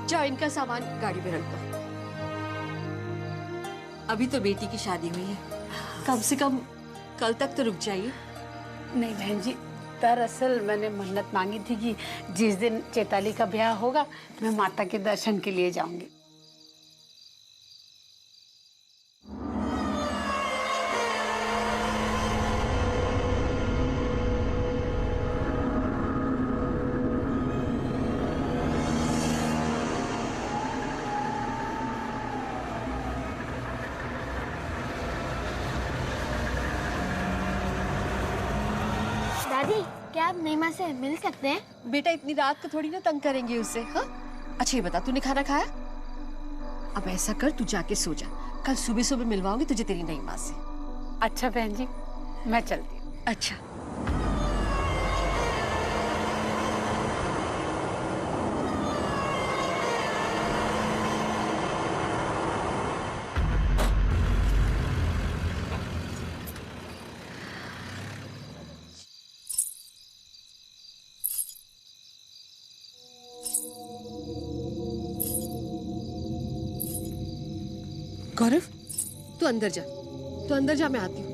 जाओ इनका सामान गाड़ी में रख दो। अभी तो बेटी की शादी हुई है, कम से कम कल तक तो रुक जाइए। नहीं बहन जी, दरअसल मैंने मन्नत मांगी थी कि जिस दिन चैताली का ब्याह होगा मैं माता के दर्शन के लिए जाऊंगी। दादी, क्या आप महिमा से मिल सकते हैं? बेटा इतनी रात को थोड़ी ना तंग करेंगे उसे। हाँ, अच्छा ये बता, तूने खाना खाया? अब ऐसा कर, तू जाके सो जा, कल सुबह सुबह मिलवाऊंगी तुझे तेरी नई माँ से। अच्छा बहन जी, मैं चलती हूँ। अच्छा। गौरव, तू अंदर जा, तू अंदर जा, मैं आती हूँ।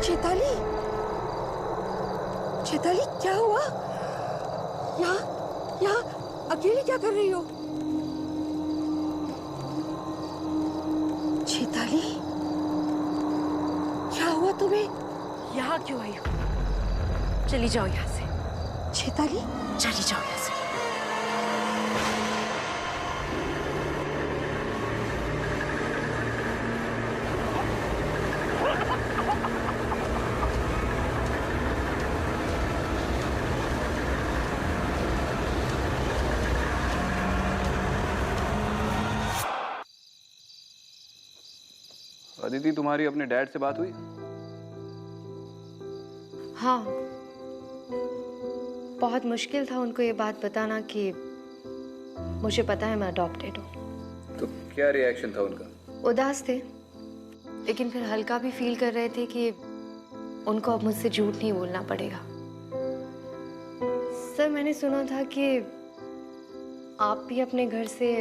चैताली, चैताली क्या हुआ? यहाँ अकेले क्या कर रही हो? चैताली, क्या हुआ तुम्हें? यहाँ क्यों आई हो? चली जाओ यहाँ से। चैताली, चली जाओ यहाँ से। अदिति, तुम्हारी अपने डैड से बात हुई? हाँ, बहुत मुश्किल था उनको ये बात बताना कि मुझे पता है मैं अडॉप्टेड हूँ। तो क्या रिएक्शन था उनका? उदास थे, लेकिन फिर हल्का भी फील कर रहे थे कि उनको अब मुझसे झूठ नहीं बोलना पड़ेगा। सर, मैंने सुना था कि आप भी अपने घर से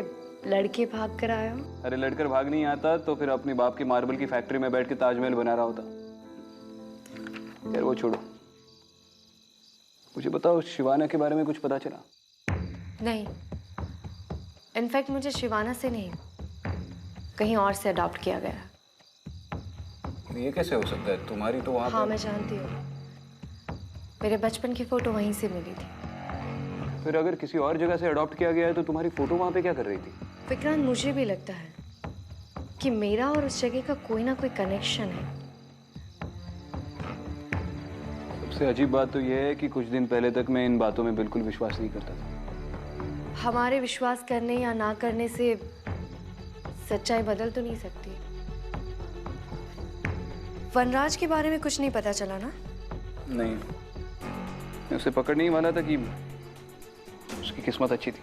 लड़के भाग कर आए हो। अरे लड़कर भाग नहीं आता तो फिर अपने बाप की मार्बल की फैक्ट्री में बैठ के ताजमहल बना रहा होता। यार वो छोड़ो, मुझे बताओ शिवाना के बारे में कुछ पता चला? नहीं, इनफैक्ट मुझे शिवाना से नहीं, कहीं और से अडॉप्ट किया गया। ये कैसे हो सकता है? तुम्हारी तो वहाँ हाँ, मैं जानती हूँ, मेरे बचपन की फोटो वहीं से मिली थी। फिर अगर किसी और जगह से अडॉप्ट किया गया है तो तुम्हारी फोटो वहाँ पे क्या कर रही थी? विक्रांत, मुझे भी लगता है कि मेरा और उस जगह का कोई ना कोई कनेक्शन है। सबसे अजीब बात तो यह है कि कुछ दिन पहले तक मैं इन बातों में बिल्कुल विश्वास नहीं करता था। हमारे विश्वास करने या ना करने से सच्चाई बदल तो नहीं सकती। वनराज के बारे में कुछ नहीं पता चला ना? नहीं, मैं उसे पकड़ने ही वाला था कि उसकी किस्मत अच्छी थी।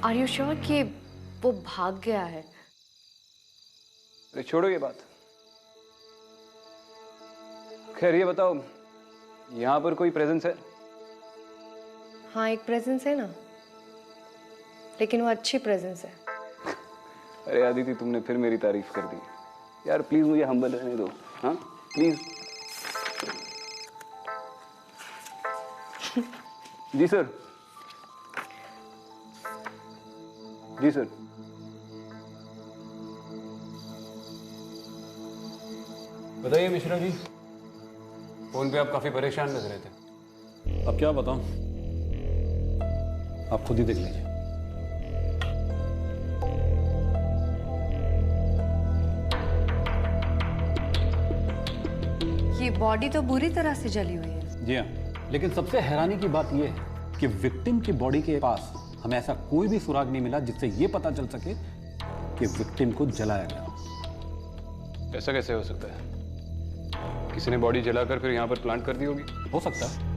आर यू श्योर कि वो भाग गया है? अरे छोड़ो ये बात। खैर ये बताओ, यहाँ पर कोई प्रेजेंस है? हाँ एक प्रेजेंस है ना, लेकिन वो अच्छी प्रेजेंस है। अरे आदिति, तुमने फिर मेरी तारीफ कर दी यार। प्लीज मुझे हम्बल रहने दो, हाँ प्लीज। जी सर। जी सर। बताइए मिश्रा जी, फोन पे आप काफी परेशान लग रहे थे। अब क्या बताऊं, आप खुद ही देख लीजिए। ये बॉडी तो बुरी तरह से जली हुई है। जी हाँ, लेकिन सबसे हैरानी की बात यह है कि विक्टिम की बॉडी के पास हमें ऐसा कोई भी सुराग नहीं मिला जिससे यह पता चल सके कि विक्टिम को जलाया गया। ऐसा कैसे हो सकता है? किसी ने बॉडी जलाकर फिर यहाँ पर प्लांट कर दी होगी। हो सकता है,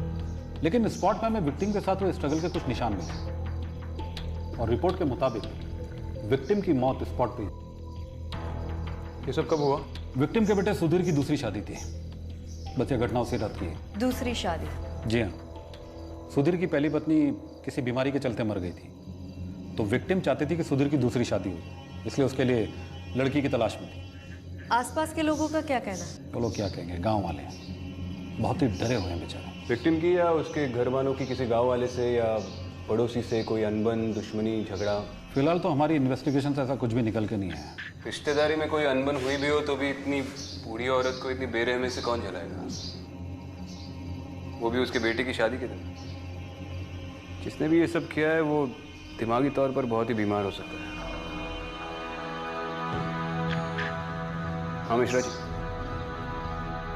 लेकिन स्पॉट में हमें विक्टिम के साथ हुए स्ट्रगल के कुछ निशान मिले और रिपोर्ट के मुताबिक विक्टिम की मौत स्पॉट पे ही। ये सब कब हुआ? विक्टिम के बेटे सुधीर की दूसरी शादी थी, बस ये घटना उसी रात की है। दूसरी शादी? जी हाँ, सुधीर की पहली पत्नी किसी बीमारी के चलते मर गई थी, तो विक्टिम चाहती थी कि सुधीर की दूसरी शादी हो, इसलिए उसके लिए लड़की की तलाश में थी। आसपास के लोगों का क्या कहना है? वो लोग क्या कहेंगे, गांव वाले बहुत ही डरे हुए हैं बेचारे। विक्टिम की या उसके घर वालों की किसी गांव वाले से या पड़ोसी से कोई अनबन, दुश्मनी, झगड़ा? फिलहाल तो हमारी इन्वेस्टिगेशन से ऐसा कुछ भी निकल के नहीं है। रिश्तेदारी में कोई अनबन हुई भी हो तो भी इतनी बूढ़ी औरत को इतनी बेरहमी से कौन जलाएगा, वो भी उसके बेटे की शादी के दिन? जिसने भी ये सब किया है वो दिमागी तौर पर बहुत ही बीमार हो सकता है। हाँ मिश्रा जी।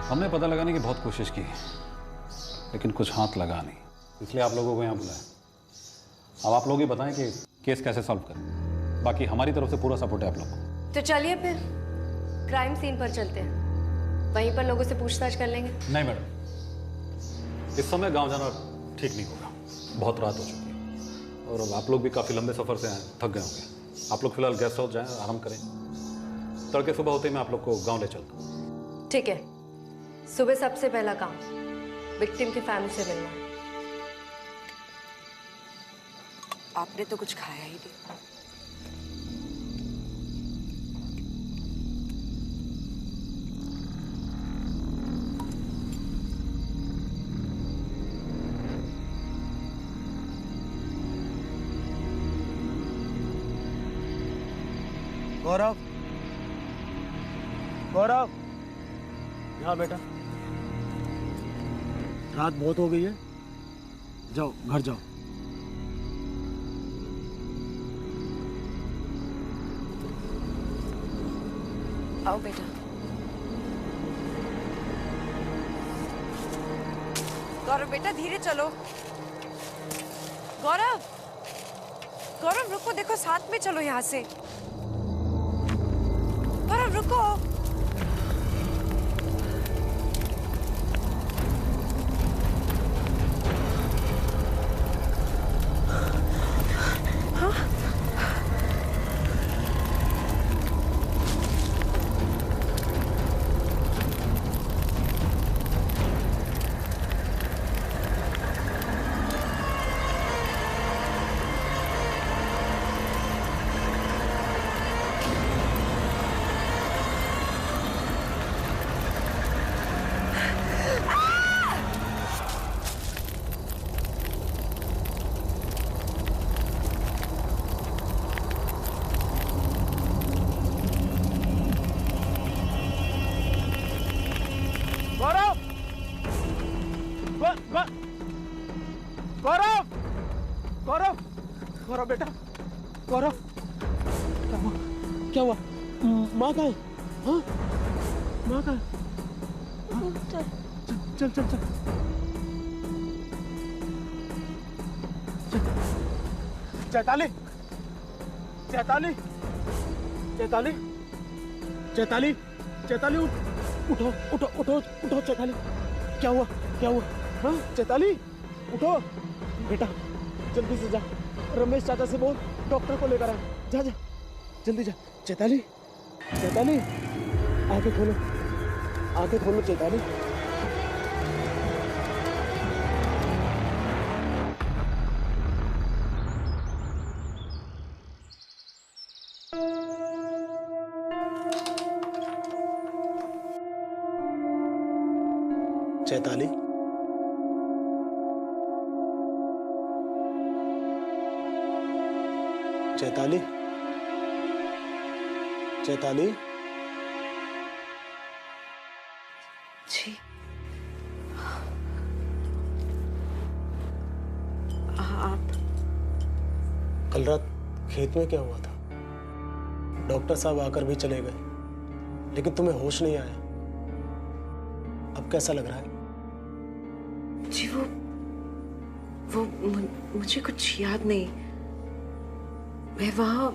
हमने पता लगाने की बहुत कोशिश की, लेकिन कुछ हाथ लगा नहीं, इसलिए आप लोगों को यहाँ बुलाया। अब आप लोग ही बताएं कि केस कैसे सॉल्व करें। बाकी हमारी तरफ से पूरा सपोर्ट है आप लोग को। तो चलिए फिर क्राइम सीन पर चलते हैं, वहीं पर लोगों से पूछताछ कर लेंगे। नहीं मैडम, इस समय गांव जाना ठीक नहीं होगा, बहुत रात हो चुकी है और अब आप लोग भी काफ़ी लंबे सफ़र से आए, थक गए होंगे। आप लोग फिलहाल गेस्ट हाउस जाएं, आराम करें। तड़के सुबह होते ही मैं आप लोग को गांव ले चलता हूँ। ठीक है, सुबह सबसे पहला काम विक्टिम की फैमिली से मिलना। आपने तो कुछ खाया ही नहीं। गौरव, गौरव, यहाँ बेटा। रात बहुत हो गई है, जाओ घर जाओ। आओ बेटा। गौरव बेटा धीरे चलो। गौरव, गौरव रुको, देखो साथ में चलो यहाँ से। गौरव रुको। गौरव, गौरव, गौरव बेटा, गौरव, क्या हुआ? क्या हुआ? माँ कहाँ है? हाँ, माँ कहाँ है? हाँ? चल चल चल चैताली, चैताली, चैताली, चैताली, चैताली, उठो उठो उठो उठो चैताली। क्या हुआ? क्या हुआ? हाँ चैताली, उठो बेटा, जल्दी से जा, रमेश चाचा से बोल डॉक्टर को लेकर आ। जा जा जल्दी जा। चैताली, चैताली, आंखें खोलो, आंखें खोलो चैताली। चैताली, चैताली, चैताली। जी आप कल रात खेत में क्या हुआ था? डॉक्टर साहब आकर भी चले गए, लेकिन तुम्हें होश नहीं आया। अब कैसा लग रहा है? जी वो मुझे कुछ याद नहीं। मैं वहाँ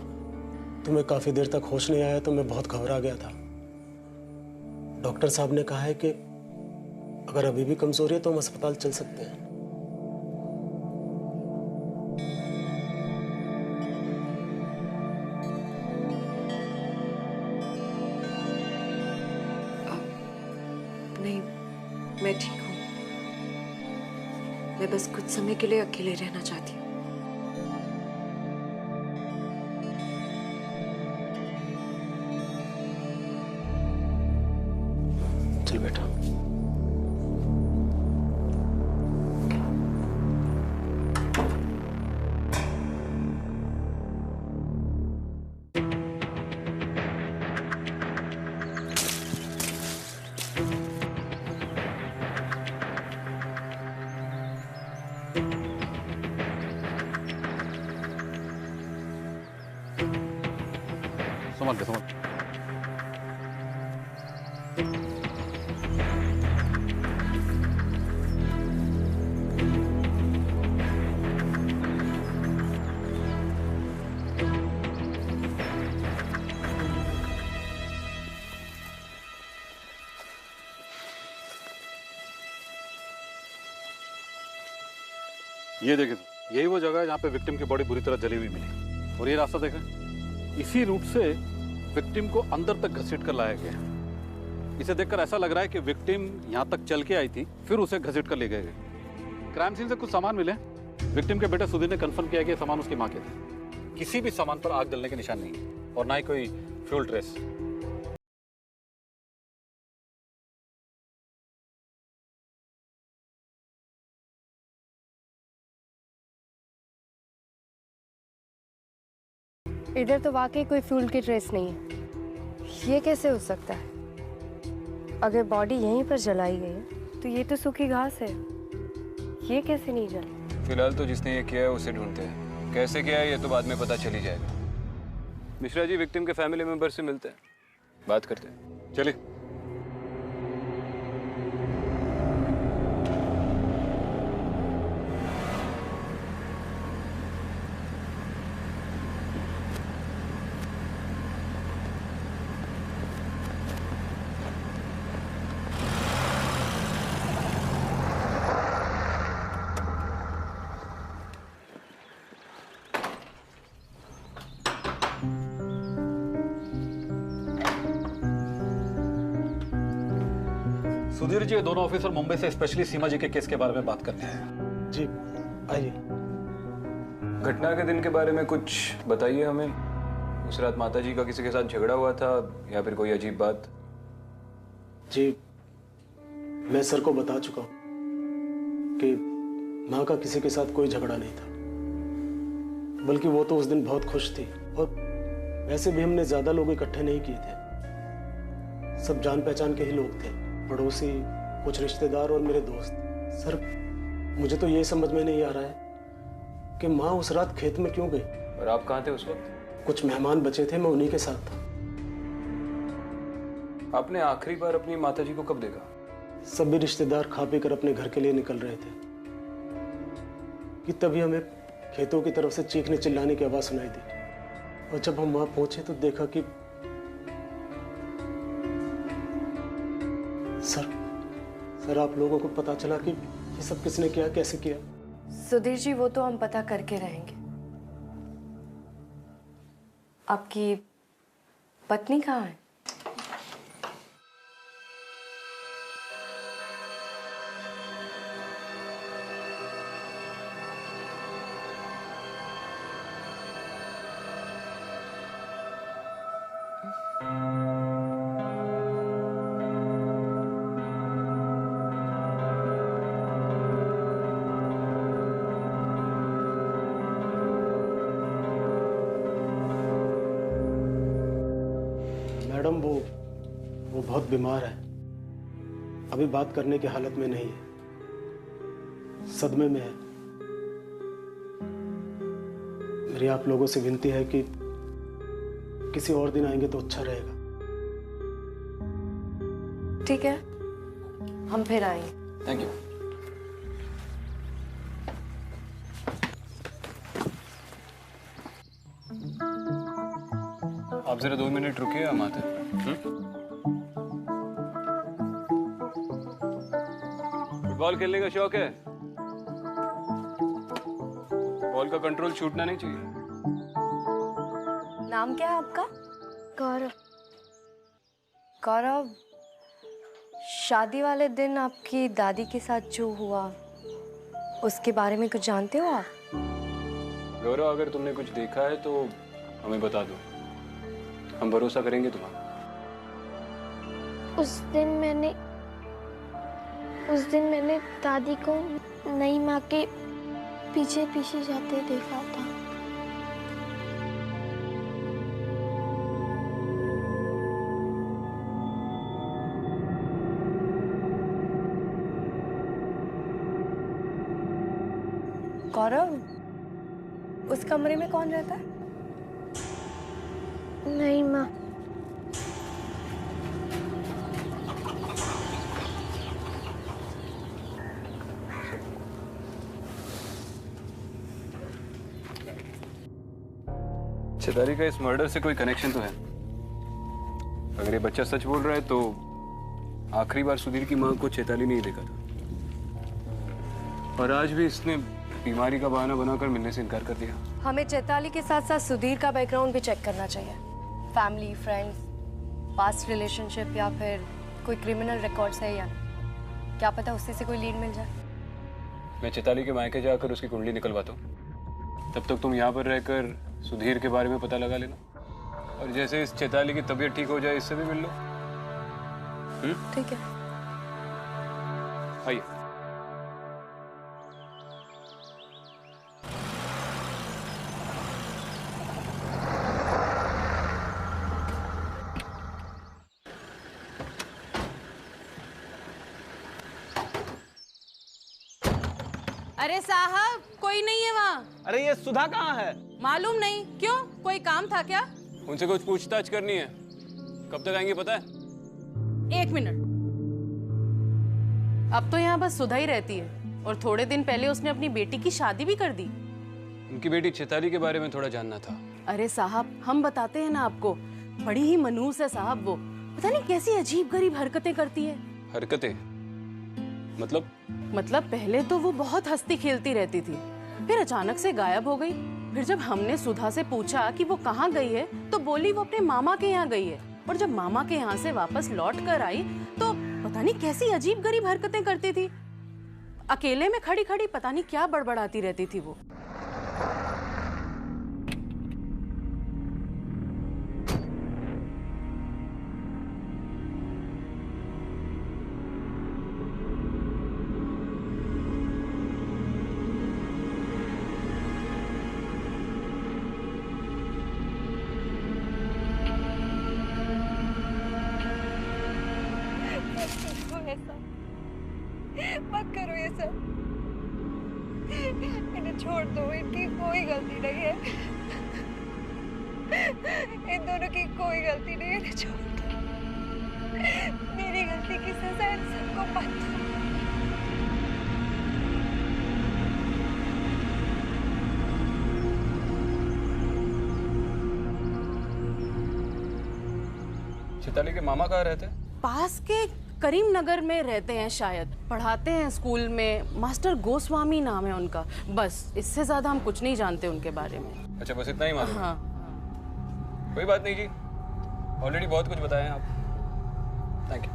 तुम्हें काफी देर तक होश नहीं आया तो मैं बहुत घबरा गया था। डॉक्टर साहब ने कहा है कि अगर अभी भी कमजोरी है तो हम अस्पताल चल सकते हैं। नहीं, मैं ठीक हूँ। मैं बस कुछ समय के लिए अकेले रहना चाहती हूँ। चल बेटा। समझ गए, समझ। ये देखें, यही वो जगह है जहाँ पे विक्टिम की बॉडी बुरी तरह जली हुई मिली। और ये रास्ता देखें, इसी रूट से विक्टिम को अंदर तक घसीट कर लाया गया। इसे देखकर ऐसा लग रहा है कि विक्टिम यहाँ तक चल के आई थी, फिर उसे घसीट कर ले गए। क्राइम सीन से कुछ सामान मिले। विक्टिम के बेटे सुधीर ने कंफर्म किया कि ये सामान उसकी माँ के थे। किसी भी सामान पर आग जलने के निशान नहीं है और ना ही कोई फ्यूल ट्रेस। इधर तो वाकई कोई फ्यूल की ट्रेस नहीं है। ये कैसे हो सकता है? अगर बॉडी यहीं पर जलाई गई है तो ये तो सूखी घास है, ये कैसे नहीं जली? फिलहाल तो जिसने ये किया है उसे ढूंढते हैं। कैसे किया है ये तो बाद में पता चल ही जाएगा। मिश्रा जी विक्टिम के फैमिली मेंबर से मिलते हैं, बात करते हैं। चलिए। सुधीर जी, ये दोनों ऑफिसर मुंबई से स्पेशली सीमा जी के केस के बारे में बात करने हैं। जी आइए। घटना के दिन के बारे में कुछ बताइए हमें। उस रात माता जी का किसी के साथ झगड़ा हुआ था या फिर कोई अजीब बात? जी मैं सर को बता चुका हूँ कि माँ का किसी के साथ कोई झगड़ा नहीं था, बल्कि वो तो उस दिन बहुत खुश थी। और वैसे भी हमने ज्यादा लोग इकट्ठे नहीं किए थे, सब जान पहचान के ही लोग थे, पड़ोसी, कुछ रिश्तेदार और मेरे दोस्त। सर मुझे तो ये समझ में नहीं आ रहा है कि माँ उस रात खेत में क्यों गई। और आप कहाँ थे उस वक्त? कुछ मेहमान बचे थे, मैं उन्हीं के साथ था। आपने आखिरी बार अपनी माता जी को कब देखा? सभी रिश्तेदार खा पी कर अपने घर के लिए निकल रहे थे कि तभी हमें खेतों की तरफ से चीखने चिल्लाने की आवाज सुनाई दी। और जब हम वहां पहुंचे तो देखा कि सर आप लोगों को पता चला कि ये सब किसने किया, कैसे किया? सुधीर जी, वो तो हम पता करके रहेंगे। आपकी पत्नी कहाँ है? मैडम वो बहुत बीमार है, अभी बात करने की हालत में नहीं है, सदमे में है। मेरी आप लोगों से विनती है कि किसी और दिन आएंगे तो अच्छा रहेगा। ठीक है, हम फिर आएंगे। Thank you. आप जरा 2 मिनट रुकिए, हम आते हैं। फुटबॉल खेलने का शौक है? बॉल का कंट्रोल छूटना नहीं चाहिए। नाम क्या है आपका? गौरव। गौरव, शादी वाले दिन आपकी दादी के साथ जो हुआ उसके बारे में कुछ जानते हो आप? गौरव, अगर तुमने कुछ देखा है तो हमें बता दो, हम भरोसा करेंगे तुम्हारा। उस दिन मैंने दादी को नई माँ के पीछे पीछे जाते देखा था। गौरव, उस कमरे में कौन रहता है? नई माँ। चेताली का इस मर्डर से कोई कनेक्शन तो है। अगर ये बच्चा सच बोल रहा है तो आखिरी बार सुधीर की मां को चेताली नहीं देखा था, और आज भी इसने बीमारी का बहाना बनाकर मिलने से इनकार कर दिया। हमें चैताली के साथ साथ सुधीर का बैकग्राउंड भी चेक करना चाहिए। फैमिली, फ्रेंड्स, पास्ट रिलेशनशिप या फिर कोई क्रिमिनल रिकॉर्ड्स है या नहीं। क्या पता उससे से कोई लीड मिल जाए। मैं चेताली के मायके जाकर उसकी कुंडली निकलवाता हूँ, तब तक तुम यहाँ पर रहकर सुधीर के बारे में पता लगा लेना, और जैसे इस चेताली की तबीयत ठीक हो जाए इससे भी मिल लो। ठीक है। आइए। अरे साहब, कोई नहीं है वहाँ। अरे ये सुधा कहाँ है? मालूम नहीं। क्यों, कोई काम था क्या? उनसे कुछ पूछताछ करनी है। कब तक आएंगे पता है? 1 मिनट। अब तो यहाँ बस सुधा ही रहती है, और थोड़े दिन पहले उसने अपनी बेटी की शादी भी कर दी। उनकी बेटी चेताली के बारे में थोड़ा जानना था। अरे साहब, हम बताते हैं ना आपको, बड़ी ही मनहूस है साहब वो। पता नहीं कैसी अजीब गरीब हरकतें करती है। हरकतें? मतलब पहले तो वो बहुत हंसती खेलती रहती थी, फिर अचानक से गायब हो गई। फिर जब हमने सुधा से पूछा कि वो कहाँ गई है, तो बोली वो अपने मामा के यहाँ गई है। और जब मामा के यहाँ से वापस लौट कर आई तो पता नहीं कैसी अजीब गरीब हरकतें करती थी। अकेले में खड़ी खड़ी पता नहीं क्या बड़बड़ाती रहती थी वो। मत करो ये सब, इन्हें छोड़ दो, इनकी कोई गलती नहीं है। इन दोनों की कोई गलती नहीं है, इन्हें छोड़ दो। मेरी गलती की सजा इन सबको मत दो। चेताली के मामा कहाँ रहते हैं? पास के करीम नगर में रहते हैं शायद, पढ़ाते हैं स्कूल में। मास्टर गोस्वामी नाम है उनका। बस इससे ज्यादा हम कुछ नहीं जानते उनके बारे में। अच्छा, बस इतना ही मालूम? हाँ। कोई बात नहीं जी, ऑलरेडी बहुत कुछ बताया आप। Thank you.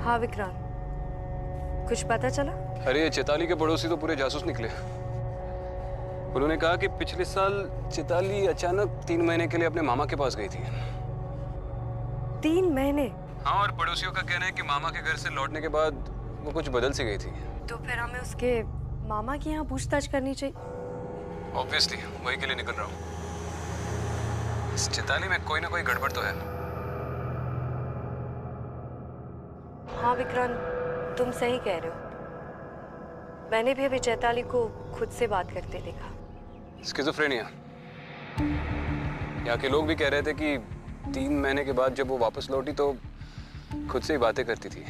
हाँ विक्रांत, कुछ पता चला? अरे ये चेताली के पड़ोसी तो पूरे जासूस निकले। उन्होंने कहा कि पिछले साल चेताली अचानक 3 महीने के लिए अपने मामा के पास गई थी। 3 महीने? हाँ, और पड़ोसियों का कहना है कि मामा के घर से लौटने के बाद वो कुछ बदल सी गई थी। तो फिर हमें उसके मामा के यहाँ पूछताछ करनी चाहिए। ऑब्वियसली वही के लिए निकल रहा हूँ। इस चैताली में कोई ना कोई गड़बड़ तो है। हाँ विक्रांत, तुम सही कह रहे हो। मैंने भी अभी चैताली को खुद से बात करते देखा। स्किज़ोफ्रेनिया। यहाँ के लोग भी कह रहे थे कि 3 महीने के बाद जब वो वापस लौटी तो खुद से ही बातें करती थी।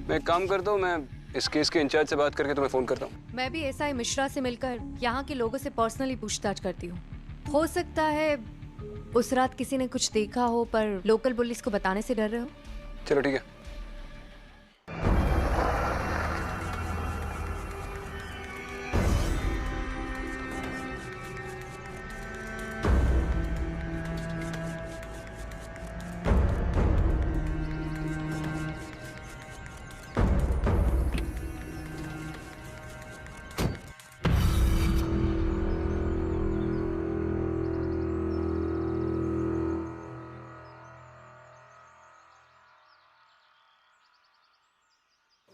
मैं एक काम करता हूँ, मैं इस केस के इंचार्ज से बात करके तुम्हें फोन करता हूँ। मैं भी एसआई मिश्रा से मिलकर यहाँ के लोगों से पर्सनली पूछताछ करती हूँ। हो सकता है उस रात किसी ने कुछ देखा हो पर लोकल पुलिस को बताने से डर रहे हो। चलो ठीक है।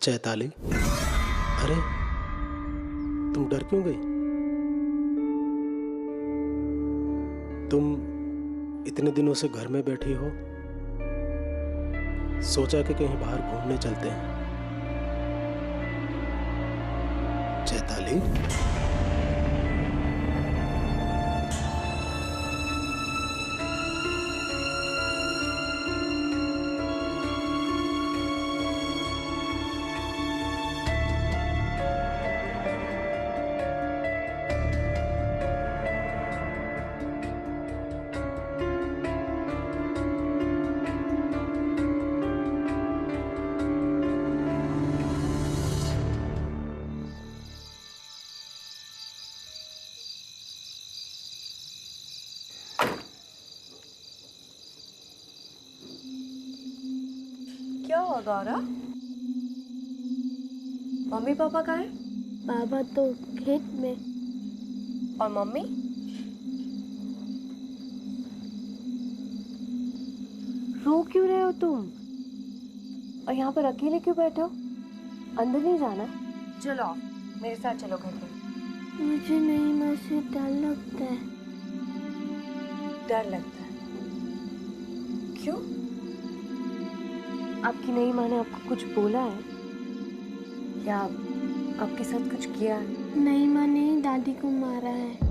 चैताली, अरे तुम डर क्यों गई? तुम इतने दिनों से घर में बैठी हो, सोचा कि कहीं बाहर घूमने चलते हैं। चैताली, क्या हुआ गौरव? मम्मी पापा कहाँ हैं? पापा तो खेत में। और मम्मी? रो क्यों रहे हो तुम? और यहाँ पर अकेले क्यों बैठे हो? अंदर नहीं जाना? चलो आओ, मेरे साथ चलो घर पे। मुझे नहीं माँ से डर लगता है। डर लगता है? क्यों? आपकी नई माँ ने आपको कुछ बोला है या आपके साथ कुछ किया है? नहीं माँ ने दादी को मारा है।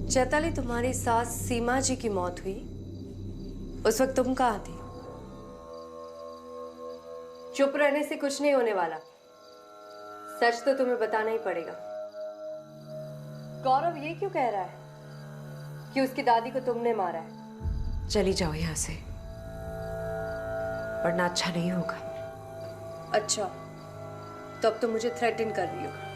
चैताली, तुम्हारी सास सीमा जी की मौत हुई, उस वक्त तुम कहाँ थी? चुप रहने से कुछ नहीं होने वाला, सच तो तुम्हें बताना ही पड़ेगा। गौरव ये क्यों कह रहा है कि उसकी दादी को तुमने मारा है? चली जाओ यहाँ से, वरना अच्छा नहीं होगा। अच्छा, तो अब तुम मुझे थ्रेटन कर रही हो।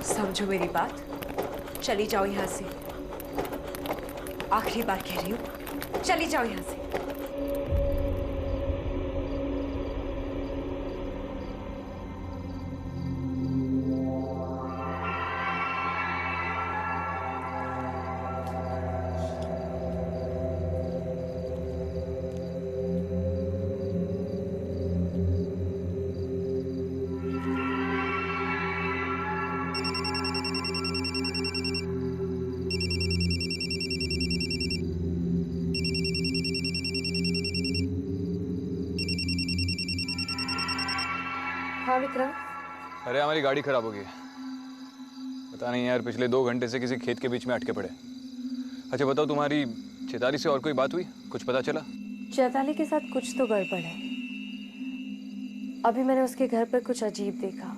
समझो मेरी बात, चली जाओ यहाँ से। आखिरी बार कह रही हूँ, चली जाओ यहाँ से। हाँ विक्रम। अरे हमारी गाड़ी खराब हो गई है। पता नहीं यार, पिछले 2 घंटे से किसी खेत के बीच में अटके पड़े। अच्छा बताओ, तुम्हारी चैताली से और कोई बात हुई? कुछ पता चला? चैताली के साथ कुछ तो गड़बड़ है। अभी मैंने उसके घर पर कुछ अजीब देखा।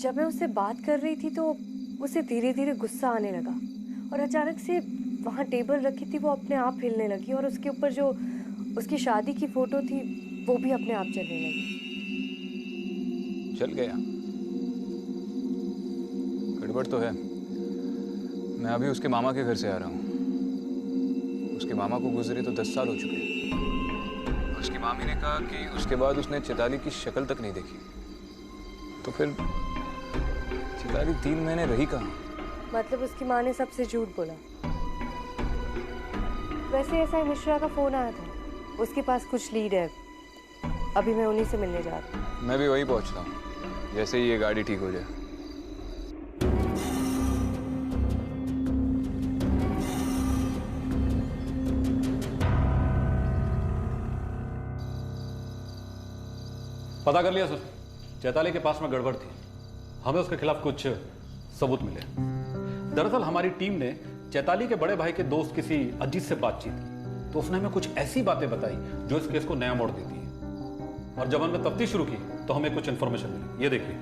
जब मैं उससे बात कर रही थी तो उसे धीरे धीरे गुस्सा आने लगा और अचानक से वहाँ टेबल रखी थी वो अपने आप हिलने लगी और उसके ऊपर जो उसकी शादी की फोटो थी, वो भी अपने आप चलने लगी। चल गया। गड़बड़ तो है। मैं अभी उसके मामा के घर से आ रहा हूँ। उसके मामा को गुजरे तो 10 साल हो चुके हैं। उसकी मामी ने कहा कि उसके बाद उसने चैताली की शक्ल तक नहीं देखी। तो फिर चैताली 3 महीने रही कहाँ? मतलब उसकी माँ ने सबसे झूठ बोला। वैसे एसआई मिश्रा का फोन आया था, उसके पास कुछ लीड है। अभी मैं उन्हीं से मिलने जा रही हूँ। मैं भी वही पहुँचता हूँ जैसे ही ये गाड़ी ठीक हो जाए। पता कर लिया सर, चैताली के पास में गड़बड़ थी। हमें उसके खिलाफ कुछ सबूत मिले। दरअसल हमारी टीम ने चैताली के बड़े भाई के दोस्त किसी अजीत से बातचीत की, तो उसने हमें कुछ ऐसी बातें बताई जो इस केस को नया मोड़ देती है। और जब हमने तफ्तीश शुरू की तो हमें कुछ इन्फॉर्मेशन मिली। ये देखिए,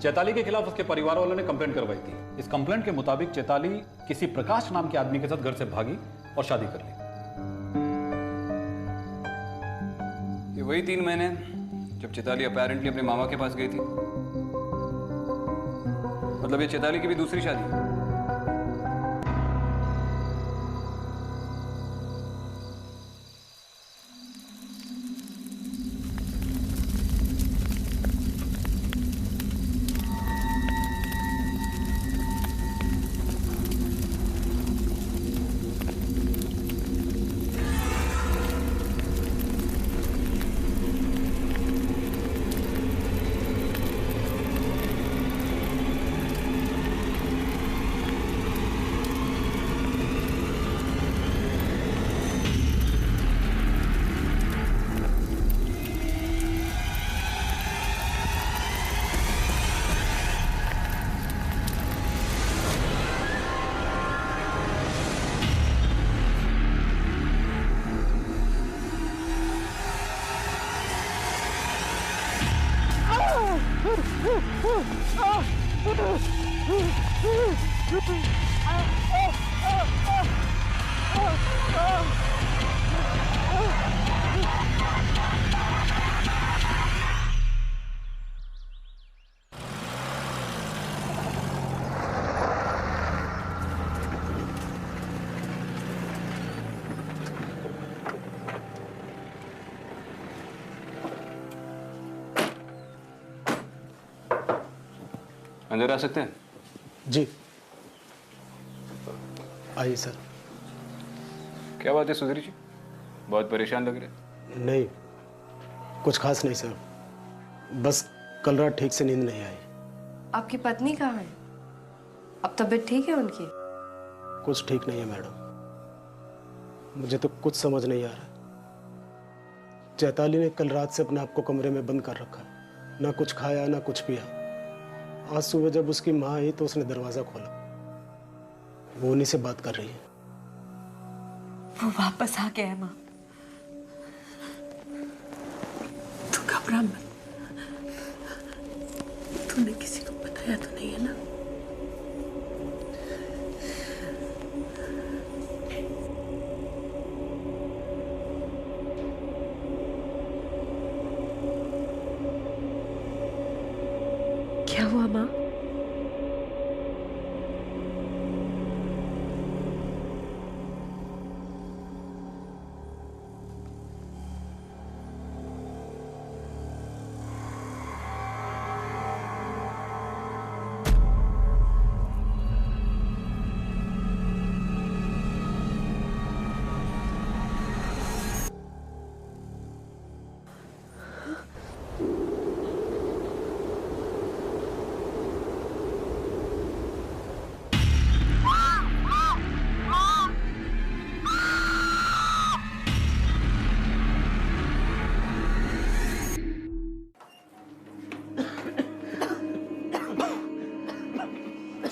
चैताली के खिलाफ उसके परिवार वालों ने कंप्लेंट करवाई थी। इस कंप्लेंट के मुताबिक चैताली किसी प्रकाश नाम के आदमी के साथ घर से भागी और शादी कर ली। ये वही 3 महीने जब चैताली अपैरेंटली अपने मामा के पास गई थी। मतलब ये चैताली की भी दूसरी शादी है। अंदर आ सकते हैं? जी आइए सर। क्या बात है सुधीर जी, बहुत परेशान लग रहे। नहीं, कुछ खास नहीं सर, बस कल रात ठीक से नींद नहीं आई। आपकी पत्नी कहाँ है? अब तबीयत ठीक है उनकी? कुछ ठीक नहीं है मैडम, मुझे तो कुछ समझ नहीं आ रहा। चैताली ने कल रात से अपने आप को कमरे में बंद कर रखा, ना कुछ खाया ना कुछ पिया। आज सुबह जब उसकी माँ आई तो उसने दरवाजा खोला, वो उन्हीं से बात कर रही है। वो वापस आ गया है माँ। तू घबरा मत। तूने किसी को बताया तो नहीं है ना? क्या हुआ माँ?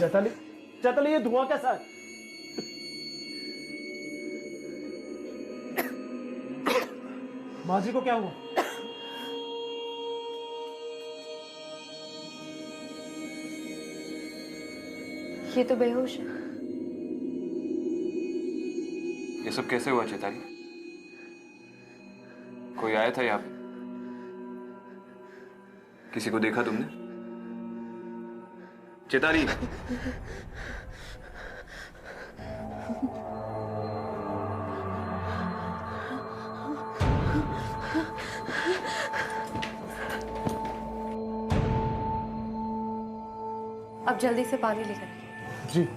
चैताली, चैताली, ये धुआं कैसा है? माँ जी को क्या हुआ? ये तो बेहोश है। ये सब कैसे हुआ चैताली? कोई आया था यहाँ पे? किसी को देखा तुमने? चेताली, अब जल्दी से पानी लेकर आइए। जी।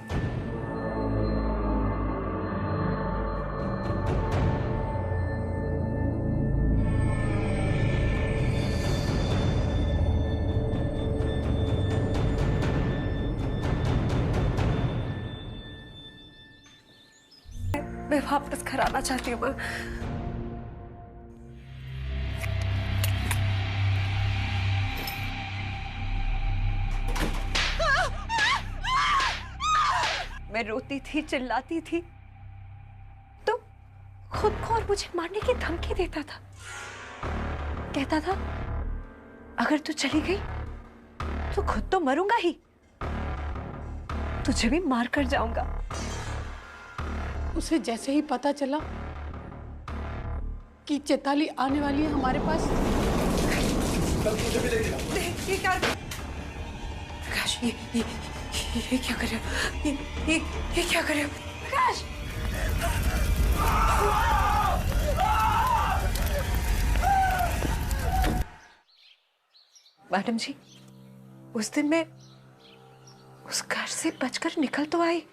मैं वापस घर आना चाहती हूँ माँ। मैं रोती थी, चिल्लाती थी तो खुद को और मुझे मारने की धमकी देता था। कहता था अगर तू चली गई तो खुद तो मरूंगा ही, तुझे भी मार कर जाऊंगा। उसे जैसे ही पता चला कि चैताली आने वाली है हमारे पास, ये क्या प्रकाश, ये क्या कर रहे हो? ये क्या कर रहे हो प्रकाश? मैडम जी, उस दिन मैं उस घर से बचकर निकल तो आई,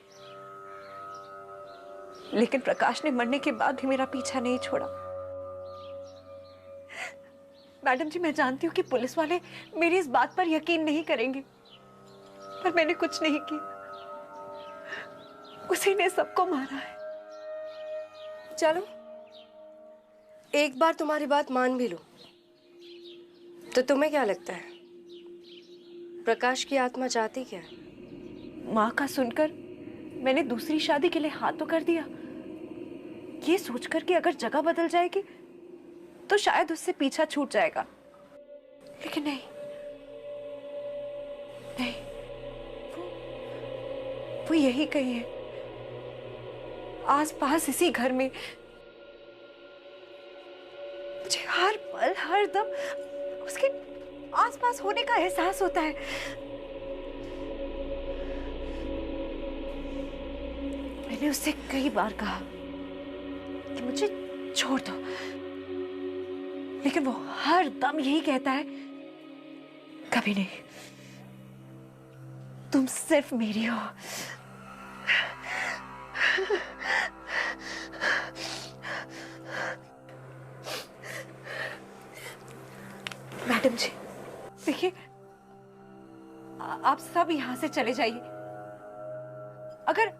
लेकिन प्रकाश ने मरने के बाद भी मेरा पीछा नहीं छोड़ा। मैडम जी, मैं जानती हूँ कि पुलिस वाले मेरी इस बात पर यकीन नहीं करेंगे, पर मैंने कुछ नहीं किया, उसी ने सबको मारा है। चलो, एक बार तुम्हारी बात मान भी लो, तो तुम्हें क्या लगता है प्रकाश की आत्मा चाहती क्या है? माँ का सुनकर मैंने दूसरी शादी के लिए हाँ तो कर दिया, ये सोचकर कि अगर जगह बदल जाएगी तो शायद उससे पीछा छूट जाएगा, लेकिन नहीं, वो यही कही है, आस पास इसी घर में मुझे हर पल हर दम उसके आस पास होने का एहसास होता है। मैंने उससे कई बार कहा कि मुझे छोड़ दो, लेकिन वो हर दम यही कहता है, कभी नहीं, तुम सिर्फ मेरी हो। मैडम जी, देखिए, आप सब यहां से चले जाइए। अगर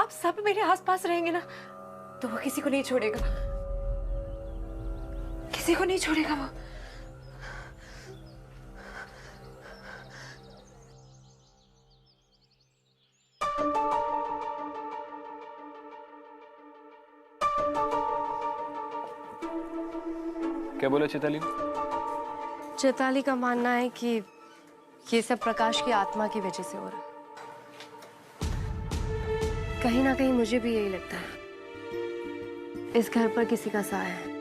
आप सब मेरे आसपास रहेंगे ना, तो वो किसी को नहीं छोड़ेगा, किसी को नहीं छोड़ेगा वो। क्या बोला चेताली? चैताली का मानना है कि ये सब प्रकाश की आत्मा की वजह से हो रहा है। कहीं ना कहीं मुझे भी यही लगता है, इस घर पर किसी का साया है,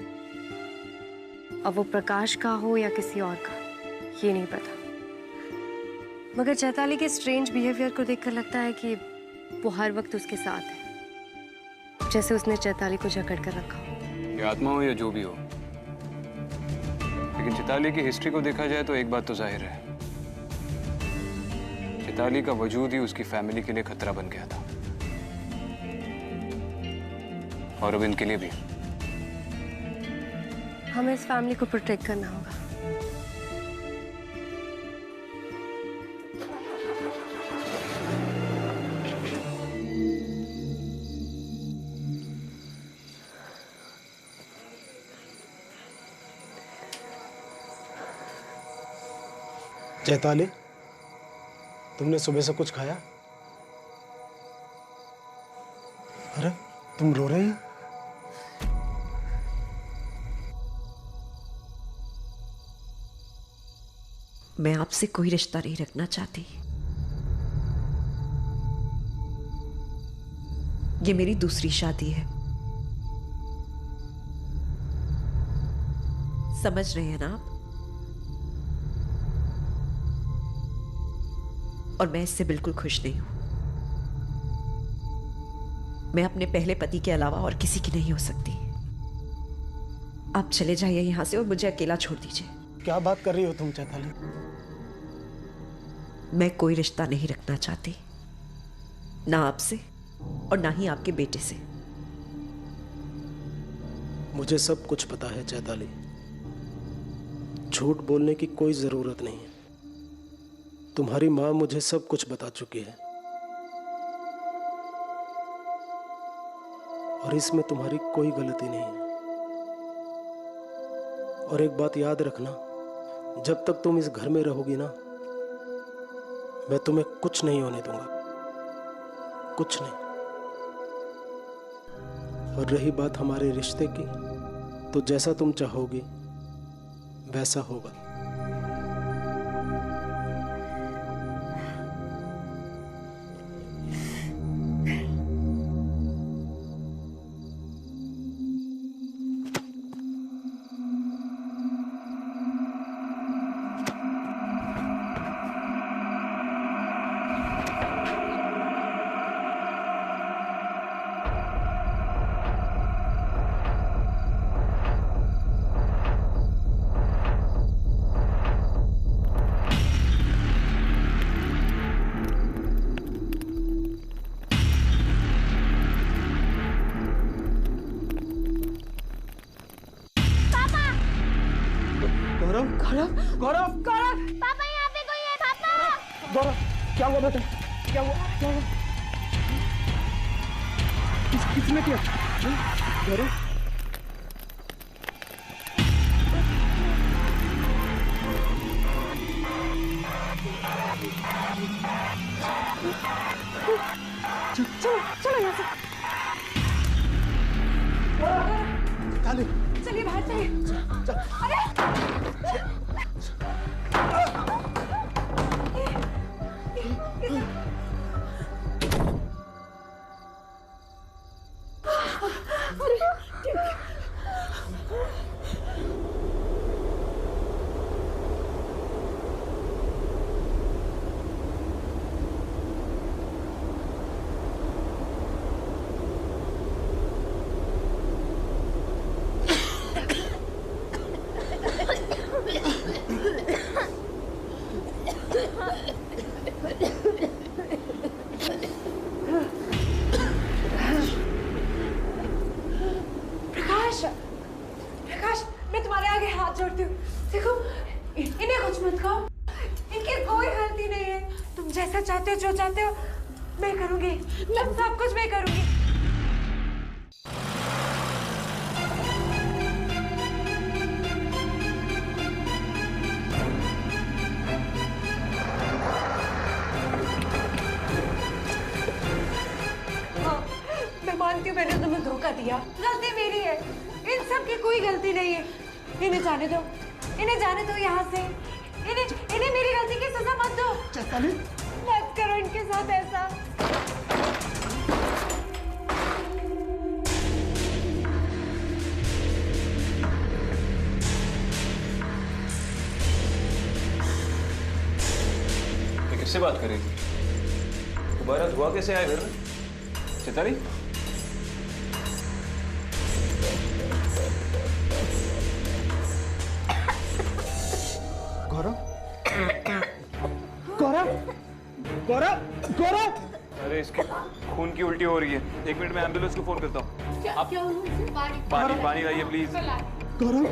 अब वो प्रकाश का हो या किसी और का, ये नहीं पता। मगर चैताली के स्ट्रेंज बिहेवियर को देखकर लगता है कि वो हर वक्त उसके साथ है, जैसे उसने चैताली को जकड़ कर रखा हो। ये आत्मा हो या जो भी हो, लेकिन चेताली की हिस्ट्री को देखा जाए तो एक बात तो जाहिर है, चेताली का वजूद ही उसकी फैमिली के लिए खतरा बन गया था, और अब इनके लिए भी। हमें इस फैमिली को प्रोटेक्ट करना होगा। चैताली, तुमने सुबह से कुछ खाया? अरे तुम रो रही हो? मैं आपसे कोई रिश्ता नहीं रखना चाहती, ये मेरी दूसरी शादी है। समझ रहे हैं ना आप? और मैं इससे बिल्कुल खुश नहीं हूं। मैं अपने पहले पति के अलावा और किसी की नहीं हो सकती। आप चले जाइए यहां से और मुझे अकेला छोड़ दीजिए। क्या बात कर रही हो तुम चैताली? मैं कोई रिश्ता नहीं रखना चाहती, ना आपसे और ना ही आपके बेटे से। मुझे सब कुछ पता है चैताली, झूठ बोलने की कोई जरूरत नहीं है। तुम्हारी माँ मुझे सब कुछ बता चुकी है और इसमें तुम्हारी कोई गलती नहीं है। और एक बात याद रखना, जब तक तुम इस घर में रहोगी ना, मैं तुम्हें कुछ नहीं होने दूंगा, कुछ नहीं। और रही बात हमारे रिश्ते की, तो जैसा तुम चाहोगी वैसा होगा। गौरव गौरव गौरव गौरव, पापा यहाँ पे कोई है पापा। गौरव क्या हुआ बेटा? क्या हुआ? क्या हुआ? किसने किया? गौरव चलो चलो यहाँ से। चलिए बाहर चलिए। अरे प्रकाश, मैं तुम्हारे आगे हाथ जोड़ती हूँ। देखो, इन्हें कुछ मत कहो, इनकी कोई गलती नहीं है। तुम जैसा चाहते हो, जो चाहते हो, मैं करूँगी। सब कुछ मैं करूँगी। मानती हूँ मैंने तुम्हें धोखा दिया, गलती मेरी है। इन सब की कोई गलती नहीं है। इन्हें जाने दो, इन्हें जाने दो यहाँ से। इन्हें मेरी गलती की सजा मत दो। चैताली, मत करो इनके साथ ऐसा। ये किससे बात कर रही थी? दोबारा धुआं कैसे आया घर में? चैताली, गौरव गौरव गौरव गौरव, अरे इसकी खून की उल्टी हो रही है। 1 मिनट में एम्बुलेंस को फोन करता हूँ। आप पानी लाइए प्लीज। गौरव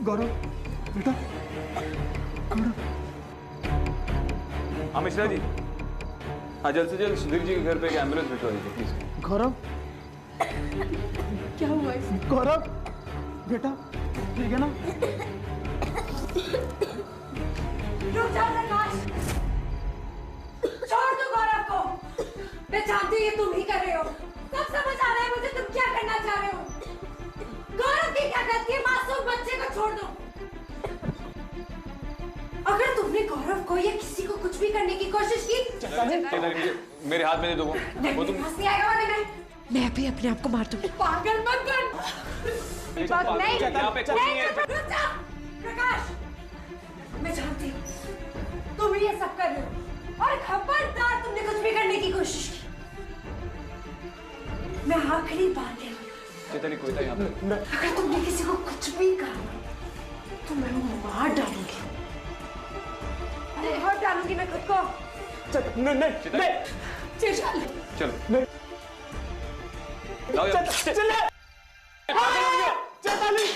गौरव बेटा, गौरव। हाँ मिश्रा जी, हाँ जल्द से जल्द सुधीर जी के घर पे एक एम्बुलेंस भिजवा दीजिए प्लीज। गौरव क्या हुआ इसे? गौरव बेटा, ठीक है ना? रुक जाओ प्रकाश, छोड़ दो गौरव को। मैं जानती हूँ ये तुम ही कर रहे हो। सब समझ आ रहा है मुझे तुम क्या करना चाह रहे हो। गौरव की क्या गलती है? मासूम बच्चे को छोड़ दो। अगर तुमने गौरव को या किसी को कुछ भी करने की कोशिश की, मेरे हाथ में दे दो वो तुम। हंसी आएगा वाले में। मैं अभी अपने आप को मार दूंगी। पागल मत बन। यहाँ पे कुछ नहीं है। प्रकाश, मैं जानती हूँ तुम ये सब कर रहे हो और खबरदार तुमने कुछ भी करने की कोशिश की। मैं आखिरी बार कह रही हूँ, चैताली कोई था यहाँ पे? अगर तुमने किसी को कुछ भी कहा तो मैं मार डालूंगी। अरे मार डालूंगी मैं खुद को। नहीं नहीं नहीं चल चलो नहीं लाओ यार। चले चैताली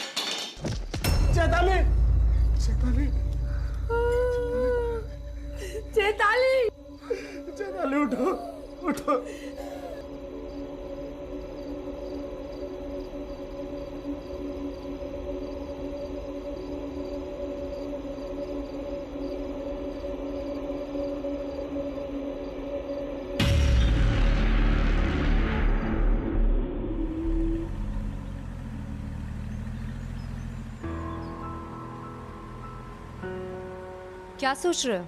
चैताली चैताली चैताली, चैताली उठो उठो। क्या सोच रहे हो?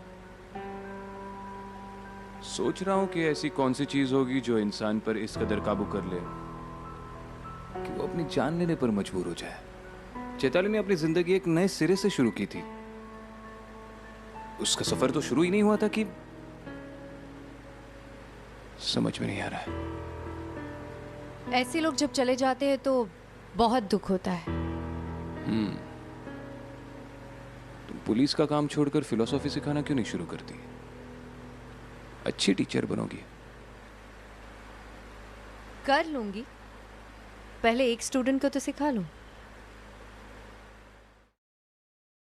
सोच रहा हूं कि ऐसी कौन सी चीज होगी जो इंसान पर इस कदर काबू कर ले कि वो अपनी जान लेने पर मजबूर हो जाए। चैताली ने अपनी जिंदगी एक नए सिरे से शुरू की थी। उसका सफर तो शुरू ही नहीं हुआ था कि समझ में नहीं आ रहा है। ऐसे लोग जब चले जाते हैं तो बहुत दुख होता है। तुम पुलिस का काम छोड़कर फिलोसॉफी सिखाना क्यों नहीं शुरू करती? अच्छी टीचर बनोगी। कर लूंगी, पहले एक स्टूडेंट को तो सिखा लूं।